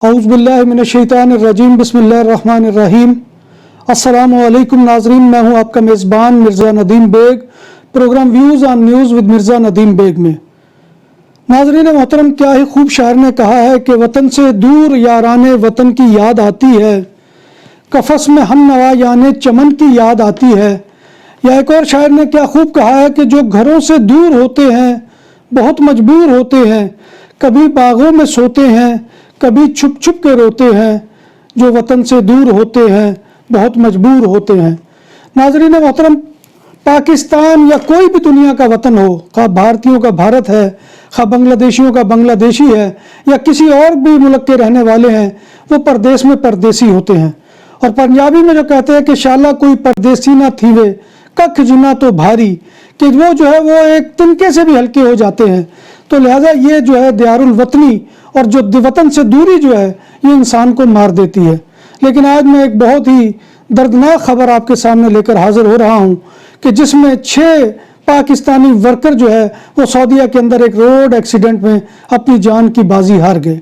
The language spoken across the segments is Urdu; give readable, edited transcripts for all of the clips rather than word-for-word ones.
اعوذ باللہ من الشیطان الرجیم بسم اللہ الرحمن الرحیم۔ السلام علیکم ناظرین، میں ہوں آپ کا میزبان Mirza Nadeem Baig, programme views on news with Mirza Nadeem Baig میں۔ ناظرین محترم، کیا ہی خوب شاعر نے کہا ہے کہ وطن سے دور یاران وطن کی یاد آتی ہے، قفس میں ہم نوا یعنی چمن کی یاد آتی ہے۔ یا ایک اور شاعر نے کیا خوب کہا ہے کہ جو گھروں سے دور ہوتے ہیں بہت مجبور ہوتے ہیں، کبھی باغوں میں سوتے ہیں کبھی چھپ چھپ کے روتے ہیں، جو وطن سے دور ہوتے ہیں بہت مجبور ہوتے ہیں۔ ناظرین محترم، پاکستان یا کوئی بھی دنیا کا وطن ہو، خواہ بھارتیوں کا بھارت ہے، خواہ بنگلہ دیشیوں کا بنگلہ دیشی ہے، یا کسی اور بھی ملک کے رہنے والے ہیں، وہ پردیس میں پردیسی ہوتے ہیں۔ اور پنجابی میں جو کہتے ہیں کہ شالا کوئی پردیسی نہ تھیوے ککھ جنا تو بھاری، کہ وہ جو ہے وہ ایک تنکے سے بھی ہلکے ہو جاتے ہیں۔ تو لہٰذا یہ جو ہے دیار الوطنی اور جو وطن سے دوری جو ہے یہ انسان کو مار دیتی ہے۔ لیکن آج میں ایک بہت ہی دردناک خبر آپ کے سامنے لے کر حاضر ہو رہا ہوں کہ جس میں 6 پاکستانی ورکر جو ہے وہ سعودیہ کے اندر ایک روڈ ایکسیڈنٹ میں اپنی جان کی بازی ہار گئے۔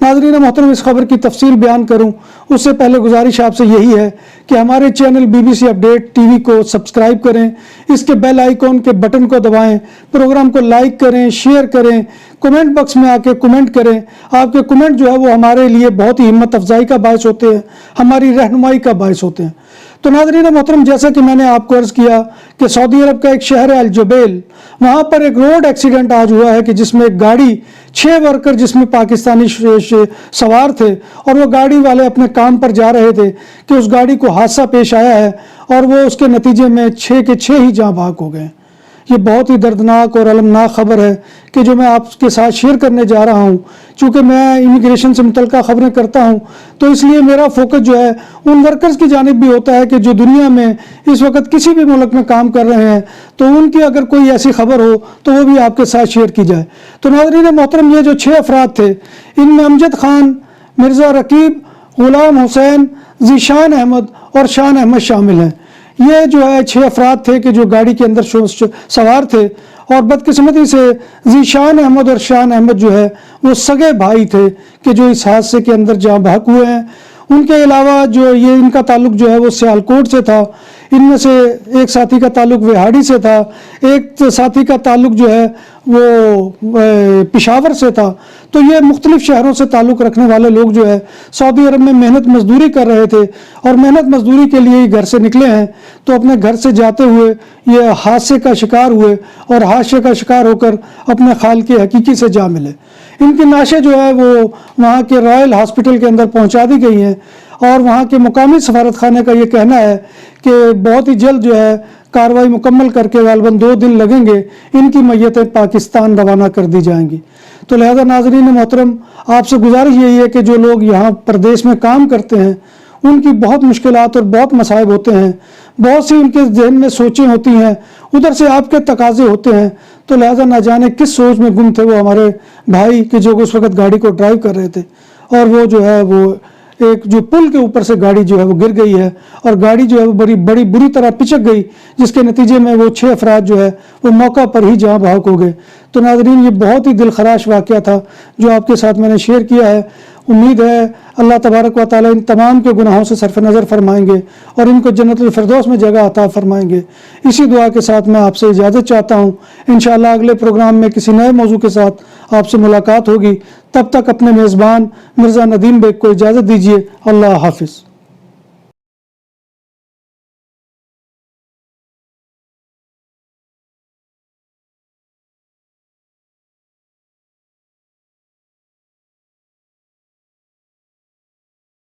ناظرین محترم، اس خبر کی تفصیل بیان کروں اس سے پہلے گزارش آپ سے یہی ہے کہ ہمارے channel BBC update T V کو سبسکرائب کریں، اس کے بیل آئیکن کے بٹن کو دبائیں، پروگرام کو لائک کریں، شیئر کریں، کمنٹ باکس میں آ کے کمنٹ کریں۔ آپ کے کمنٹ جو ہے وہ ہمارے لیے بہت ہی ہمت افزائی کا باعث ہوتے ہیں، ہماری رہنمائی کا باعث ہوتے ہیں۔ تو ناظرین محترم، جیسا کہ میں نے آپ کو عرض کیا کہ سعودی عرب کا ایک شہر ہے الجبیل، وہاں پر ایک روڈ ایکسیڈنٹ آج ہوا ہے کہ جس میں ایک گاڑی 6 ورکر جس میں پاکستانی سوار تھے اور وہ گاڑی والے اپنے کام پر جا رہے تھے کہ اس گاڑی کو حادثہ پیش آیا ہے اور وہ اس کے نتیجے میں 6 کے 6 ہی جاں بحق ہو گئے۔ یہ بہت ہی دردناک اور المناک خبر ہے کہ جو میں آپ کے ساتھ شیئر کرنے جا رہا ہوں۔ چونکہ میں امیگریشن سے متعلقہ خبریں کرتا ہوں تو اس لیے میرا فوکس جو ہے ان ورکرز کی جانب بھی ہوتا ہے کہ جو دنیا میں اس وقت کسی بھی ملک میں کام کر رہے ہیں، تو ان کی اگر کوئی ایسی خبر ہو تو وہ بھی آپ کے ساتھ شیئر کی جائے۔ تو ناظرین محترم، یہ جو 6 افراد تھے، ان میں امجد خان، مرزا رقیب، غلام حسین، ذیشان احمد اور شان احمد شامل ہیں۔ یہ جو ہے 6 افراد تھے کہ جو گاڑی کے اندر سوار تھے، اور بدقسمتی سے ذیشان احمد اور شان احمد جو ہے وہ سگے بھائی تھے کہ جو اس حادثے کے اندر جاں بحق ہوئے ہیں۔ ان کے علاوہ جو یہ ان کا تعلق جو ہے وہ سیالکوٹ سے تھا، ان میں سے ایک ساتھی کا تعلق وہاڑی سے تھا، ایک ساتھی کا تعلق جو ہے وہ پشاور سے تھا۔ تو یہ مختلف شہروں سے تعلق رکھنے والے لوگ جو ہے سعودی عرب میں محنت مزدوری کر رہے تھے اور محنت مزدوری کے لیے ہی گھر سے نکلے ہیں، تو اپنے گھر سے جاتے ہوئے یہ حادثے کا شکار ہوئے اور حادثے کا شکار ہو کر اپنے خالق حقیقی سے جا ملے۔ ان کی نعشیں جو ہے وہ وہاں کے رائل ہاسپٹل کے اندر پہنچا دی گئی ہیں، اور وہاں کے مقامی سفارت خانے کا یہ کہنا ہے کہ بہت ہی جلد جو ہے کارروائی مکمل کر کے غالباً 2 دن لگیں گے، ان کی میتیں پاکستان روانہ کر دی جائیں گی۔ تو لہذا ناظرین محترم، آپ سے گزارش یہی ہے کہ جو لوگ یہاں پردیس میں کام کرتے ہیں ان کی بہت مشکلات اور بہت مصائب ہوتے ہیں، بہت سی ان کے ذہن میں سوچیں ہوتی ہیں، ادھر سے آپ کے تقاضے ہوتے ہیں۔ تو لہذا نہ جانے کس سوچ میں گم تھے وہ ہمارے بھائی کہ جو اس وقت گاڑی کو ڈرائیو کر رہے تھے، اور وہ جو ہے وہ ایک جو پل کے اوپر سے گاڑی جو ہے وہ گر گئی ہے، اور گاڑی جو ہے وہ بڑی بری طرح پچک گئی، جس کے نتیجے میں وہ 6 افراد جو ہے وہ موقع پر ہی جاں بحق ہو گئے۔ تو ناظرین، یہ بہت ہی دل خراش واقعہ تھا جو آپ کے ساتھ میں نے شیئر کیا ہے۔ امید ہے اللہ تبارک و تعالیٰ ان تمام کے گناہوں سے صرف نظر فرمائیں گے اور ان کو جنت الفردوس میں جگہ عطا فرمائیں گے۔ اسی دعا کے ساتھ میں آپ سے اجازت چاہتا ہوں۔ انشاءاللہ اگلے پروگرام میں کسی نئے موضوع کے ساتھ آپ سے ملاقات ہوگی۔ تب تک اپنے میزبان مرزا ندیم بیگ کو اجازت دیجیے۔ اللہ حافظ۔